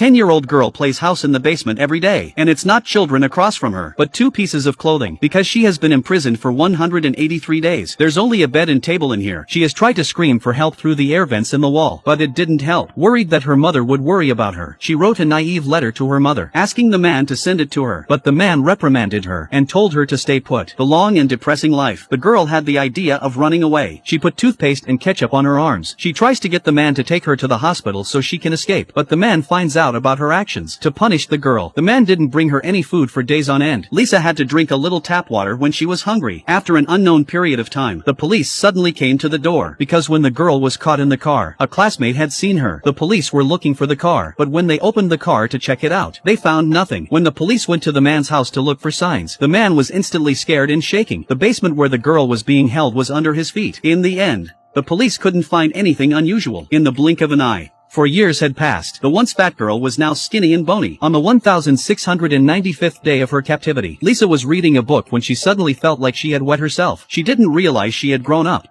10-year-old girl plays house in the basement every day, and it's not children across from her, but 2 pieces of clothing, because she has been imprisoned for 183 days. There's only a bed and table in here. She has tried to scream for help through the air vents in the wall, but it didn't help. Worried that her mother would worry about her, she wrote a naive letter to her mother, asking the man to send it to her, but the man reprimanded her, and told her to stay put. The long and depressing life. The girl had the idea of running away. She put toothpaste and ketchup on her arms. She tries to get the man to take her to the hospital so she can escape, but the man finds out about her actions. To punish the girl, the man didn't bring her any food for days on end. Lisa had to drink a little tap water when she was hungry. After an unknown period of time, the police suddenly came to the door, because when the girl was caught in the car, a classmate had seen her. The police were looking for the car, but when they opened the car to check it out, they found nothing. When the police went to the man's house to look for signs, the man was instantly scared and shaking. The basement where the girl was being held was under his feet. In the end, the police couldn't find anything unusual. In the blink of an eye, 4 years had passed. The once fat girl was now skinny and bony. On the 1695th day of her captivity, Lisa was reading a book when she suddenly felt like she had wet herself. She didn't realize she had grown up.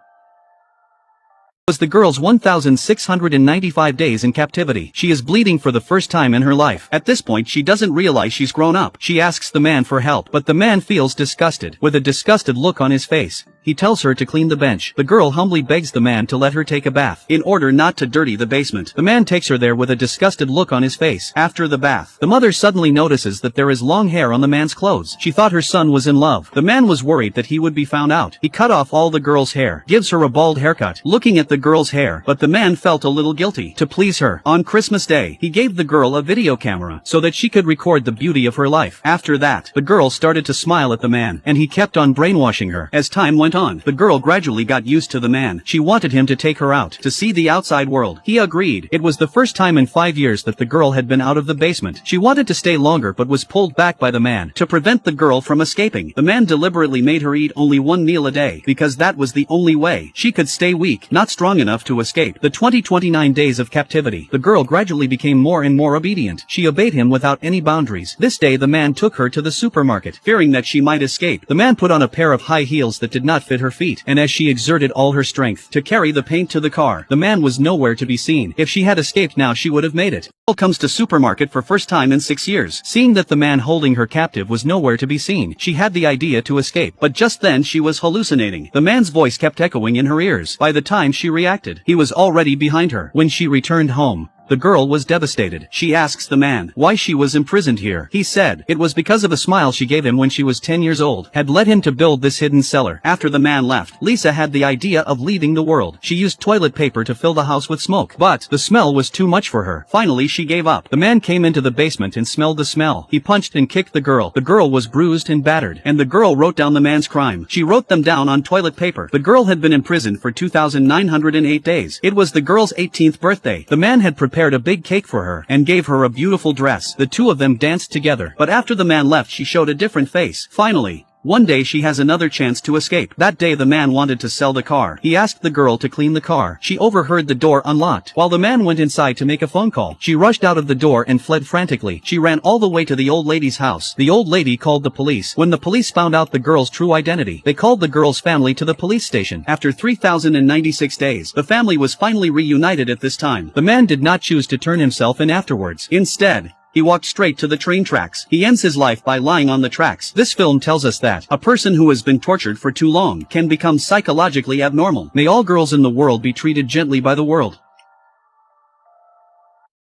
Was the girl's 1695 days in captivity. She is bleeding for the first time in her life. At this point she doesn't realize she's grown up. She asks the man for help, but the man feels disgusted. With a disgusted look on his face, he tells her to clean the bench. The girl humbly begs the man to let her take a bath, in order not to dirty the basement. The man takes her there with a disgusted look on his face. After the bath, the mother suddenly notices that there is long hair on the man's clothes. She thought her son was in love. The man was worried that he would be found out. He cut off all the girl's hair, gives her a bald haircut, looking at the girl's hair, but the man felt a little guilty. To please her, on Christmas Day, he gave the girl a video camera, so that she could record the beauty of her life. After that, the girl started to smile at the man, and he kept on brainwashing her. As time went on, the girl gradually got used to the man. She wanted him to take her out, to see the outside world. He agreed. It was the first time in 5 years that the girl had been out of the basement. She wanted to stay longer but was pulled back by the man. To prevent the girl from escaping, the man deliberately made her eat only 1 meal a day, because that was the only way she could stay weak, not strong enough to escape. The 29 days of captivity, the girl gradually became more and more obedient. She obeyed him without any boundaries. This day the man took her to the supermarket, fearing that she might escape. The man put on a pair of high heels that did not fit her feet, and as she exerted all her strength to carry the paint to the car, the man was nowhere to be seen. If she had escaped now, she would have made it. The girl comes to supermarket for first time in 6 years. Seeing that the man holding her captive was nowhere to be seen, she had the idea to escape, but just then she was hallucinating. The man's voice kept echoing in her ears. By the time she reacted, he was already behind her. When she returned home, the girl was devastated. She asks the man why she was imprisoned here. He said it was because of a smile she gave him when she was 10 years old, had led him to build this hidden cellar. After the man left, Lisa had the idea of leaving the world. She used toilet paper to fill the house with smoke, but the smell was too much for her. Finally she gave up. The man came into the basement and smelled the smell. He punched and kicked the girl. The girl was bruised and battered, and the girl wrote down the man's crime. She wrote them down on toilet paper. The girl had been imprisoned for 2,908 days. It was the girl's 18th birthday. The man had prepared a big cake for her, and gave her a beautiful dress. The two of them danced together, but after the man left she showed a different face. Finally, one day she has another chance to escape. That day the man wanted to sell the car. He asked the girl to clean the car. She overheard the door unlocked. While the man went inside to make a phone call, she rushed out of the door and fled frantically. She ran all the way to the old lady's house. The old lady called the police. When the police found out the girl's true identity, they called the girl's family to the police station. After 3,096 days, the family was finally reunited. At this time, the man did not choose to turn himself in afterwards. Instead, he walked straight to the train tracks. He ends his life by lying on the tracks. This film tells us that a person who has been tortured for too long can become psychologically abnormal. May all girls in the world be treated gently by the world.